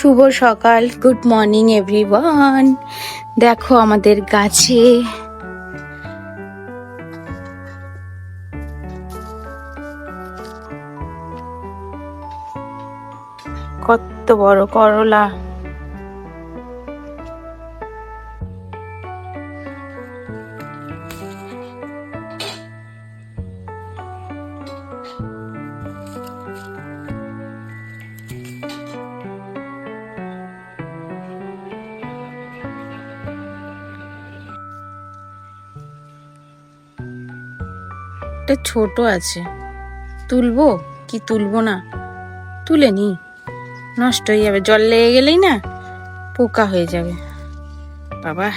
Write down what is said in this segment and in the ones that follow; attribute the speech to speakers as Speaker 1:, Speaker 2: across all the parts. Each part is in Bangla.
Speaker 1: শুভ সকাল, গুড মর্নিং এভরিওয়ান। দেখো আমাদের গাছে কত বড় করলা। ছোট আছে, তুলবো কি তুলবো না, তুলে নি, নষ্ট হয়ে যাবে, জল লেগে গেলেই না পোকা হয়ে যাবে বাবা।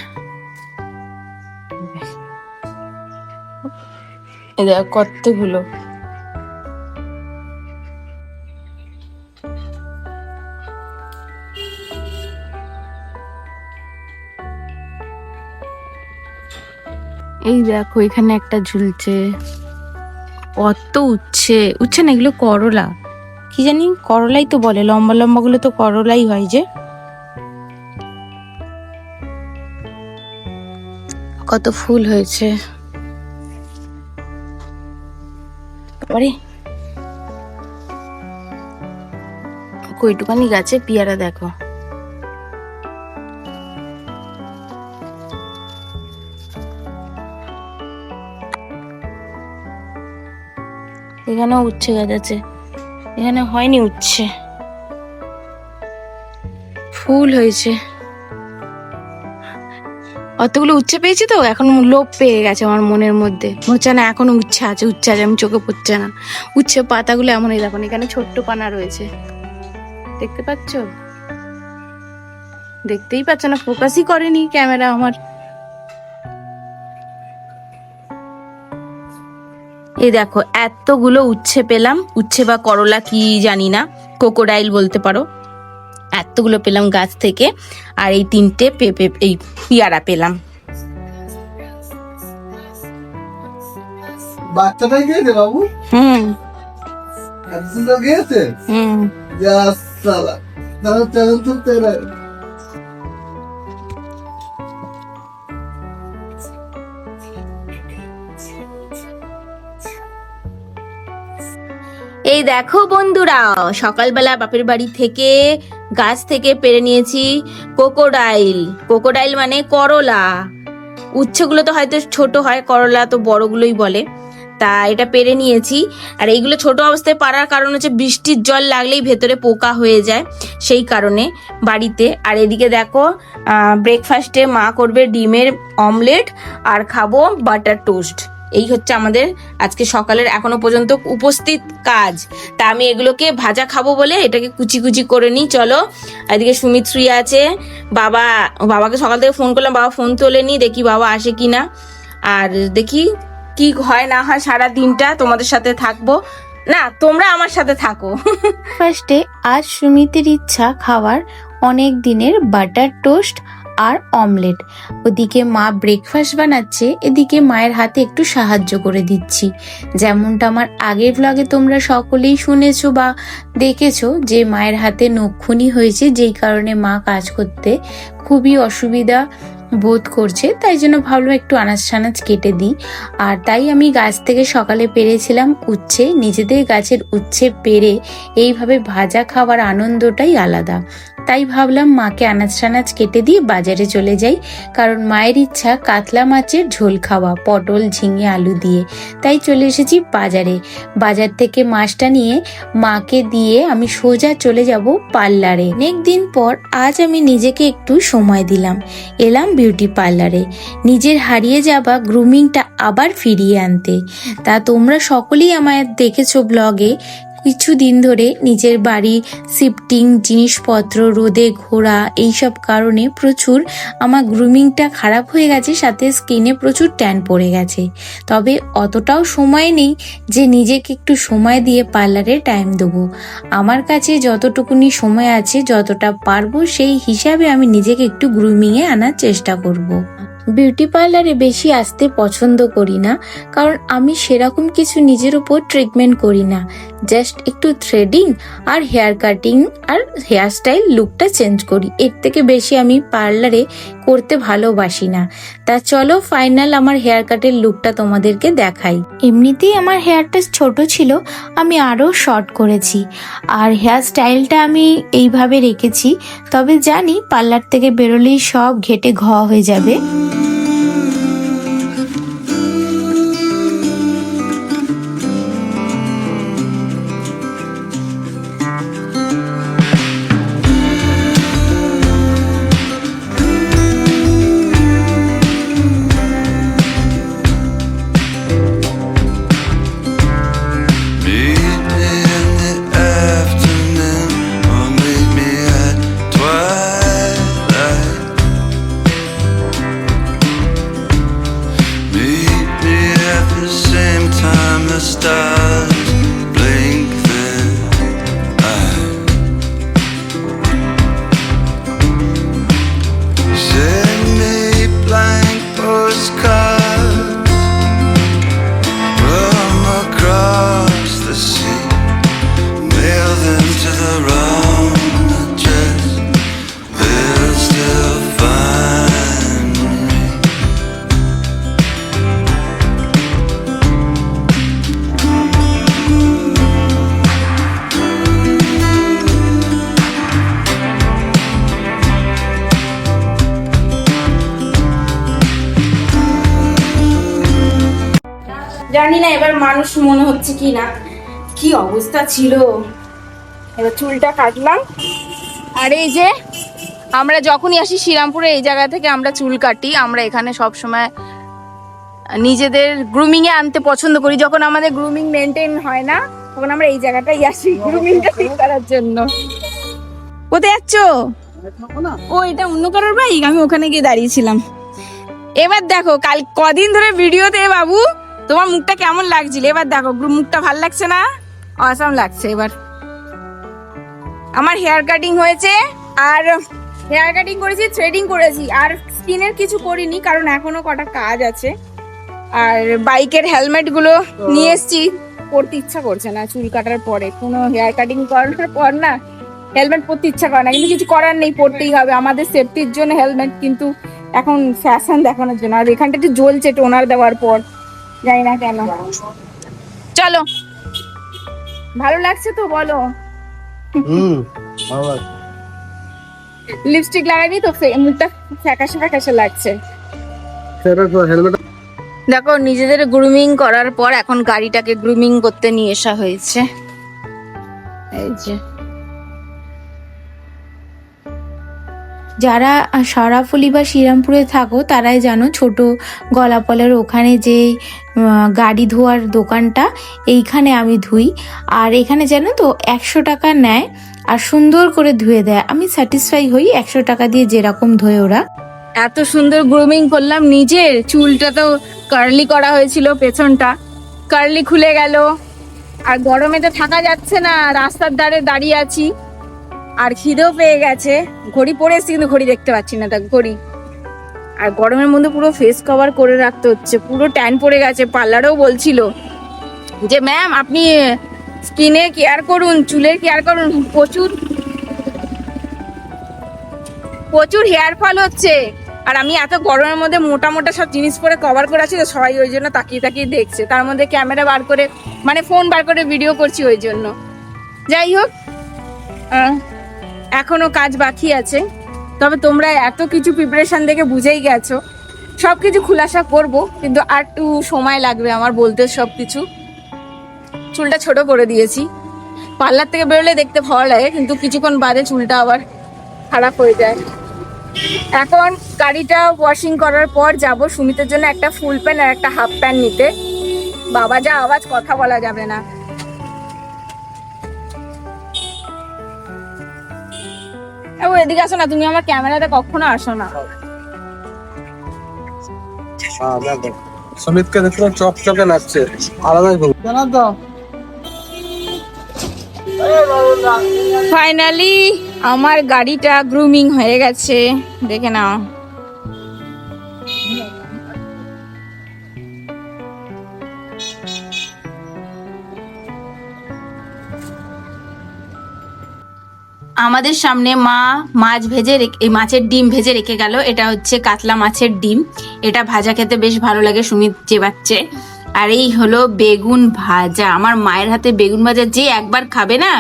Speaker 1: এই দেখ কতগুলো। এই দেখো এখানে একটা ঝুলছে, কত উচ্ছে উচ্ছে না, এগুলো করলা, কি জানি করলাই তো বলে, লম্বা লম্বা গুলো তো করলাই হয় যে। কত ফুল হয়েছে, আরে কইটুকানি গাছে পেয়ারা দেখো। এখানেও উচ্ছে গাছ আছে, এখানে হয়নি উচ্ছে, ফুল হয়েছে। অতগুলো উচ্ছে পেয়েছি তো এখন লোভ পেয়ে গেছে আমার মনের মধ্যে, হচ্ছে না এখনো উচ্ছে আছে, উচ্ছে আছে, আমি চোখে পড়ছে না। উচ্ছে পাতাগুলো এমনই দেখুন, এখানে ছোট্ট পানা রয়েছে, দেখতে পাচ্ছ? দেখতেই পাচ্ছ না, ফোকাসই করেনি ক্যামেরা আমার। এই দেখো এতগুলো উচ্ছে পেলাম, উচ্ছে বা করলা কি জানি না, কোকোডাইল বলতে পারো। এতগুলো পেলাম গাছ থেকে, আর এই তিনটে এই পেয়ারা পেলাম।
Speaker 2: বাচ্চাটাই গিয়েছে বাবু? গিয়েছে।
Speaker 1: এই দেখো বন্ধুরা, সকালবেলা বাপের বাড়ি থেকে গাছ থেকে পেরে নিয়েছি কোকোডাইল। কোকোডাইল মানে করলা। উচ্ছেগুলো তো হয়তো ছোট হয়, করলা তো বড়গুলোই বলে। তা এটা পেরে নিয়েছি, আর এইগুলো ছোট অবস্থায় পারার কারণ হচ্ছে বৃষ্টির জল লাগলেই ভেতরে পোকা হয়ে যায়, সেই কারণে বাড়িতে। আর এদিকে দেখো ব্রেকফাস্টে মা করবে ডিমের অমলেট আর খাবো বাটার টোস্ট। এই হচ্ছে আমাদের আজকে সকালের এখনো পর্যন্ত উপস্থিত কাজ। তা আমি এগুলোকে ভাজা খাবো বলে এটাকে কুচি কুচি করে নিই। চলো, এদিকে সুমিত শুয়ে আছে, বাবাকে সকাল থেকে ফোন করলাম, বাবা ফোন তোলেনি, দেখি বাবা আসে কিনা, আর দেখি কি হয় না হয়। সারা দিনটা তোমাদের সাথে থাকবো, না তোমরা আমার সাথে থাকো। ফার্স্টে আজ সুমিতের ইচ্ছা খাওয়ার অনেক দিনের বাটার টোস্ট আর অমলেট। ওদিকে মা ব্রেকফাস্ট বানাচ্ছে, এদিকে মায়ের হাতে একটু সাহায্য করে দিচ্ছি। যেমনটা আমার আগের ব্লগে তোমরা সকলেই শুনেছো বা দেখেছো যে মায়ের হাতে নখুনি হয়েছে, যেই কারণে মা কাজ করতে খুবই অসুবিধা বোধ করছে, তাই জন্য ভাবলাম একটু আনাজ টানাজ কেটে দিই। আর তাই আমি গাছ থেকে সকালে পেরেছিলাম উচ্ছে, নিজেদের গাছের উচ্ছে পেরে এইভাবে ভাজা খাওয়ার আনন্দটাই আলাদা। তাই ভাবলাম মাকে আনাজ টানাজ কেটে দিয়ে বাজারে চলে যাই, কারণ মায়ের ইচ্ছা কাতলা মাছের ঝোল খাওয়া পটল ঝিঙে আলু দিয়ে। তাই চলে এসেছি বাজারে। বাজার থেকে মাছটা নিয়ে মাকে দিয়ে আমি সোজা চলে যাব পার্লারে। অনেক দিন পর আজ আমি নিজেকে একটু সময় দিলাম, এলাম বিউটি পার্লারে নিজের হারিয়ে যাওয়া গ্রুমিংটা আবার ফিরিয়ে আনতে। তা তোমরা সকলেই আমায় দেখেছো ব্লগে, কিছুদিন ধরে নিজের বাড়ি শিফটিং, জিনিসপত্র, রোদে ঘোরা, এইসব কারণে প্রচুর আমার গ্রুমিংটা খারাপ হয়ে গেছে, সাথে স্কিনে প্রচুর ট্যান পড়ে গেছে। তবে অতটাও সময় নেই যে নিজেকে একটু সময় দিয়ে পার্লারে টাইম দেবো। আমার কাছে যতটুকুনি সময় আছে, যতটা পারবো সেই হিসাবে আমি নিজেকে একটু গ্রুমিংয়ে আনার চেষ্টা করব। বিউটি পার্লারে বেশি আসতে পছন্দ করি না, কারণ আমি সেরকম কিছু নিজের উপর ট্রিটমেন্ট করি না। জাস্ট একটু থ্রেডিং আর হেয়ার কাটিং আর হেয়ার স্টাইল লুকটা চেঞ্জ করি। এর থেকে বেশি আমি পার্লারে করতে ভালোবাসি না। তা চলো ফাইনাল আমার হেয়ার কাটের লুকটা তোমাদেরকে দেখাই। এমনিতেই আমার হেয়ারটা ছোট ছিল, আমি আরও শর্ট করেছি আর হেয়ার স্টাইলটা আমি এইভাবে রেখেছি। তবে জানি পার্লার থেকে বেরোলেই সব ঘেটে ঘ হয়ে যাবে। জানি না এবার মানুষ মনে হচ্ছে কি না, কি অবস্থা ছিল। এবার চুলটা কাটলাম। আর এই যে আমরা যখনই আসি শ্রীরামপুরে এই জায়গা থেকে আমরা চুল কাটি। আমরা এখানে সব সময় নিজেদের গ্রুমিং এ আনতে পছন্দ করি। যখন আমাদের গ্রুমিং মেনটেন হয় না তখন আমরা এই জায়গাটাই আসি গ্রুমিংটা ঠিক করার জন্য। কোথায় যাচ্ছ? ও এটা অন্য কারোর বাইক, আমি ওখানে গিয়ে দাঁড়িয়েছিলাম। এবার দেখো কাল কদিন ধরে ভিডিওতে বাবু তোমার মুখটা কেমন লাগছিল, এবার দেখো মুখটা ভাল লাগছে না? অসাম লাগছে। এবার আমার হেয়ার কাটিং হয়েছে, আর হেয়ার কাটিং করেছি, থ্রেডিং করেছি, আর স্কিনের কিছু করিনি কারণ এখনো কটা কাজ আছে। আর বাইকের হেলমেট গুলো নিয়ে এসছি, পরতে ইচ্ছা করছে না চুল কাটার পরে। কোনো হেয়ার কাটিং করার পর না হেলমেট পরতে ইচ্ছা করে না, কিন্তু কিছু করার নেই, পরতেই হবে। আমাদের সেফটির জন্য হেলমেট, কিন্তু এখন ফ্যাশন দেখানোর জন্য। আর এখানটা একটু জ্বলছে টোনার দেওয়ার পর, জানি না কেন। চলো, ভালো লাগছে তো বলো? লিপস্টিক লাগাইনি তো মুখটা ফ্যাকাশে ফ্যাকাশে লাগছে। দেখো নিজেদের গ্রুমিং করার পর এখন গাড়িটাকে গ্রুমিং করতে নিয়ে আসা হয়েছে। এই যে যারা সরাফুলি বা শ্রীরামপুরে থাকো তারাই জানো, ছোট গলাপলের ওখানে যে গাড়ি ধোয়ার দোকানটা, এইখানে আমি ধুই। আর এখানে জানো তো 100 টাকা নেয় আর সুন্দর করে ধুয়ে দেয়। আমি স্যাটিসফাই হই 100 টাকা দিয়ে যেরকম ধোয় ওরা। এত সুন্দর গ্রুমিং করলাম নিজের। চুলটা তো কার্লি করা হয়েছিল, পেছনটা কার্লি খুলে গেল। আর গরমে তো থাকা যাচ্ছে না, রাস্তার ধারে দাঁড়িয়ে আছি। আর খিদেও পেয়ে গেছে। ঘড়ি পরে এসছি কিন্তু ঘড়ি দেখতে পাচ্ছি না, দেখ ঘড়ি। আর গরমের মধ্যে পুরো ফেস কভার করে রাখতে হচ্ছে, পুরো ট্যান পড়ে গেছে। পার্লারেও বলছিল যে ম্যাম আপনি স্কিনে কেয়ার করুন, চুলের কেয়ার করুন, প্রচুর হেয়ার ফল হচ্ছে। আর আমি এত গরমের মধ্যে মোটা মোটা সব জিনিস পরে কভার করে আছি তো সবাই ওই জন্য তাকিয়ে তাকিয়ে দেখছে। তার মধ্যে ক্যামেরা বার করে, মানে ফোন বার করে ভিডিও করছি ওই জন্য। যাই হোক, এখনো কাজ বাকি আছে। তবে তোমরা এত কিছু প্রিপারেশন দেখে বুঝেই গেছো, সবকিছু খুলাসা করব, কিন্তু আর একটু সময় লাগবে আমার বলতে সবকিছু। চুলটা ছোট করে দিয়েছি। পার্লার থেকে বেরোলে দেখতে ভালো লাগে, কিন্তু কিছুক্ষণ বাদে চুলটা আবার খারাপ হয়ে যায়। এখন গাড়িটা ওয়াশিং করার পর যাব সুমিতের জন্য একটা ফুল প্যান্ট আর একটা হাফ প্যান্ট নিতে। বাবা যা আওয়াজ, কথা বলা যাবে না। ও এদিকে আসো না, তুমি আমার ক্যামেরাতে কখনো আসো না।
Speaker 2: সুমিতকে দেখলাম চকচকে লাগছে, আলাদাই জানা তো।
Speaker 1: ফাইনালি আমার গাড়িটা গ্রুমিং হয়ে গেছে, দেখে নাও। আমাদের সামনে মা মাছ এই মাছের ডিম ভেজে রেখে গেল। এটা হচ্ছে কাতলা মাছের ডিম, এটা ভাজা খেতে বেশ ভালো লাগে, সুমিত চেবাচ্ছে। আর এই হলো বেগুন ভাজা। আমার মায়ের হাতে বেগুন ভাজা যে একবার খাবে না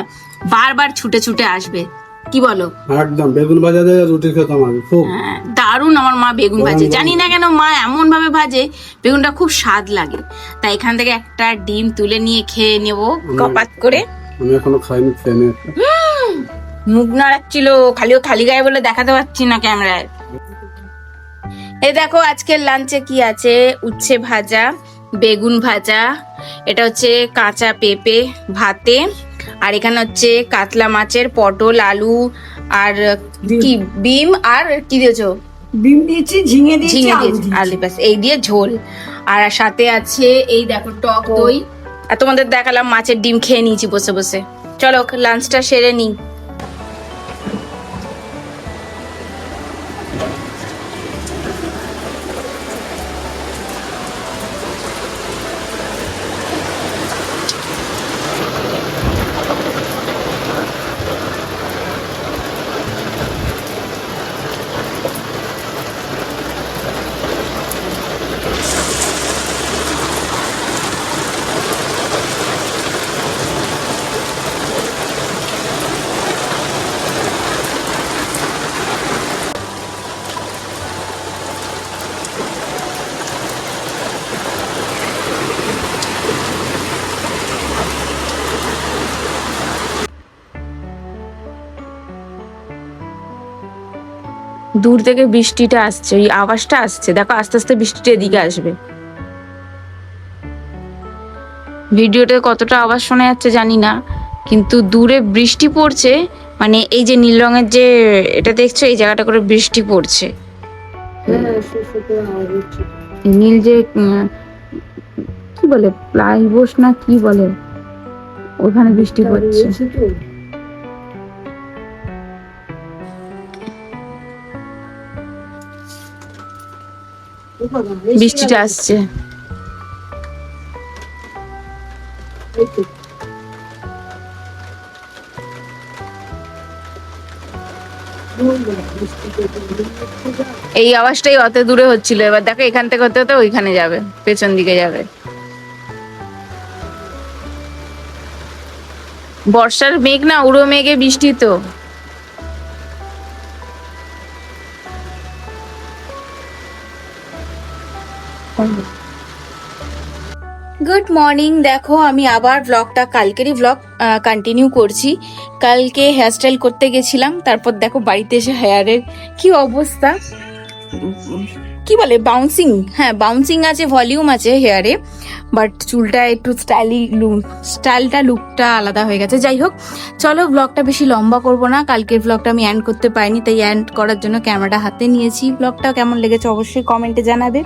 Speaker 1: বারবার ছুটে ছুটে আসবে, কি বলো?
Speaker 2: একদম বেগুন ভাজা দিয়ে রুটি খেতাম আমি খুব।
Speaker 1: দারুণ আমার মা বেগুন ভাজে, জানি না কেন মা এমন ভাবে ভাজে বেগুনটা খুব স্বাদ লাগে। তাই এখান থেকে একটা ডিম তুলে নিয়ে খেয়ে নেবো কপাত করে।
Speaker 2: আমি এখনো খাইনি, খেয়ে নে।
Speaker 1: মুখ নাড়াচ্ছিল, খালি গায়ে বলে দেখাতে পারছি না ক্যামেরায়। এই দেখো আজকের লাঞ্চে কি আছে, উচ্ছে ভাজা, বেগুন ভাজা, এটা হচ্ছে কাঁচা পেঁপে ভাতে, আর এখানে হচ্ছে কাতলা মাছের পটল আলু আর কি বিম, আর কি দিয়েছো?
Speaker 3: বিম দিয়েছি, ঝিঙে দিয়েছি,
Speaker 1: আলু ব্যাস এই দিয়ে ঝোল। আর সাথে আছে এই দেখো টক দই। আর তোমাদের দেখালাম মাছের ডিম খেয়ে নিয়েছি বসে বসে। চলো লাঞ্চটা সেরে নিই। দূর থেকে বৃষ্টিটা আসছে, ওই আওয়াজটা আসছে, দেখো আস্তে আস্তে বৃষ্টিটা এদিকে আসবে। ভিডিওতে কতটা আওয়াজ শোনা যাচ্ছে জানি না, কিন্তু দূরে বৃষ্টি পড়ছে, মানে এই যে নীল রঙের যে এটা দেখছো এই জায়গাটা করে বৃষ্টি পড়ছে। নীল যে কি বলে প্লাইবোস না কি বলে, ওখানে বৃষ্টি পড়ছে। বৃষ্টিটা আসছে। এই আওয়াজটাই অত দূরে হচ্ছিল, এবার দেখো এখান থেকে হতে হতে ওইখানে যাবে, পেছন দিকে যাবে। বর্ষার মেঘ না, উড়ো মেঘে বৃষ্টি তো। Good morning. দেখো আমি আবার ব্লগটা, কালকেরই ব্লগ কন্টিনিউ করছি। কালকে হেয়ারস্টাইল করতে গেছিলাম, তারপর দেখো বাড়িতে এসে হেয়ারের কি অবস্থা, কি বলে বাউন্সিং, হ্যাঁ বাউন্সিং আছে, ভলিউম আছে হেয়ারে, বাট চুলটা একটু স্টাইলটা লুকটা আলাদা হয়ে গেছে। যাই হোক চলো ব্লগটা বেশি লম্বা করব না, কালকের ব্লগটা আমি এন্ড করতে পারিনি, তাই এন্ড করার জন্য ক্যামেরাটা হাতে নিয়েছি। ব্লগটা কেমন লেগেছে অবশ্যই কমেন্টে জানাবে,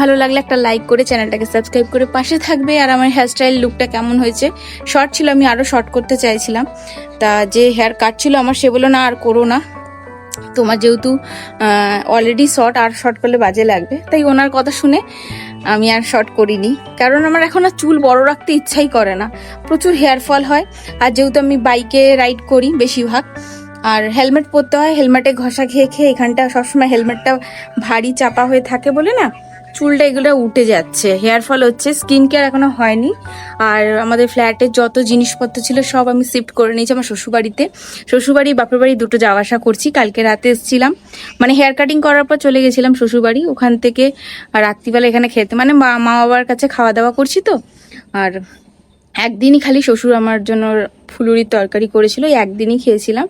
Speaker 1: ভালো লাগলে একটা লাইক করে চ্যানেলটাকে সাবস্ক্রাইব করে পাশে থাকবে। আর আমার হেয়ারস্টাইল লুকটা কেমন হয়েছে, শর্ট ছিল, আমি আরও শর্ট করতে চাইছিলাম, তা যে হেয়ার কাট ছিল আমার সে বললো না আর করো না, তোমার যেহেতু অলরেডি শর্ট, আর শর্ট করলে বাজে লাগবে, তাই ওনার কথা শুনে আমি আর শর্ট করিনি, কারণ আমার এখন আর চুল বড় রাখতে ইচ্ছাই করে না, প্রচুর হেয়ার ফল হয়। আর যেহেতু আমি বাইকে রাইড করি বেশিরভাগ, আর হেলমেট পরতে হয়, হেলমেটে ঘষা খেয়ে খেয়ে এখানটা সবসময় হেলমেটটা ভারী চাপা হয়ে থাকে বলে না চুলটা এগুলো উঠে যাচ্ছে, হেয়ার ফল হচ্ছে। স্কিন কেয়ার এখনো হয়নি। আর আমাদের ফ্ল্যাটের যত জিনিসপত্র ছিল সব আমি শিফট করে নিয়েছি আমার শ্বশুরবাড়িতে। শ্বশুরবাড়ি বাপের বাড়ি দুটো যাওয়া আসা করছি। কালকে রাতে এসেছিলাম, মানে হেয়ার কাটিং করার পর চলে গেছিলাম শ্বশুরবাড়ি, ওখান থেকে রাত্রিবেলা এখানে খেতে, মানে মা বাবার কাছে খাওয়া দাওয়া করছি তো। আর একদিনই খালি শ্বশুর আমার জন্য ফুলুরির তরকারি করেছিল, এই একদিনই খেয়েছিলাম।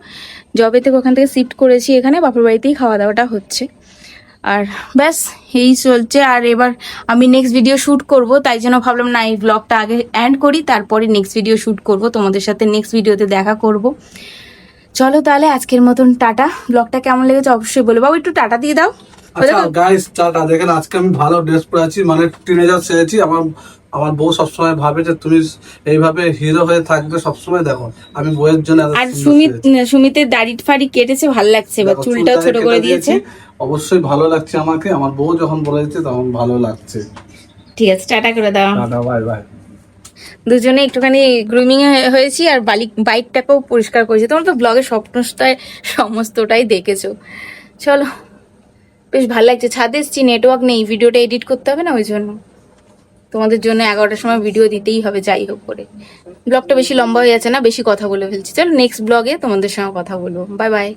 Speaker 1: জবে থেকে ওখান থেকে শিফট করেছি এখানে, বাপের বাড়িতেই খাওয়া দাওয়াটা হচ্ছে। আর ব্যাস এই চলছে। আর এবার আমি নেক্সট ভিডিও শ্যুট করব, তাই জন্য ভাবলাম না এই ব্লগটা আগে এন্ড করি, তারপরে নেক্সট ভিডিও শ্যুট করব, তোমাদের সাথে নেক্সট ভিডিওতে দেখা করব। চলো তাহলে আজকের মতন টাটা। ব্লগটা কেমন লেগেছে অবশ্যই বলো। বাবু একটু টাটা দিয়ে দাও।
Speaker 2: আচ্ছা গাইস টাটা। দেখেন আজকে আমি ভালো ড্রেস পরে আছি, মানে টিনেজার সেরেছি। আমার বউ সবসময় ভাবে যে তুমি এইভাবে হিরো হয়ে থাকবে সবসময়, দেখো আমি বউয়ের জন্য।
Speaker 1: আর সুমিতের দাড়ি ফাড়ি কেটেছে, ভালো লাগছে, এবার চুলটাও ছোট করে দিয়েছে,
Speaker 2: অবশ্যই ভালো লাগছে আমাকে। আমার বউ যখন বলে দিচ্ছে তখন ভালো লাগছে।
Speaker 1: ঠিক আছে টাটা করে দাও।
Speaker 2: Tata, bye bye.
Speaker 1: দুজনে একটুখানি গ্রুমিং হয়েছি আর বাইকটাকেও পরিষ্কার করেছি। তোমরা তো ব্লগের সমস্তটাই দেখেছো। চলো, বেশ ভালো লাগছে। ছাদে এসেছি, নেটওয়ার্ক নেই, ভিডিওটা এডিট করতে হবে না, ওই জন্য তোমাদের জন্য 11টার সময় ভিডিও দিতেই হবে যাই হোক করে। ব্লগটা বেশি লম্বা হয়ে যাচ্ছে না, বেশি কথা বলে ফেলছি। চলো নেক্সট ব্লগে তোমাদের সঙ্গে কথা বলবো। Bye bye.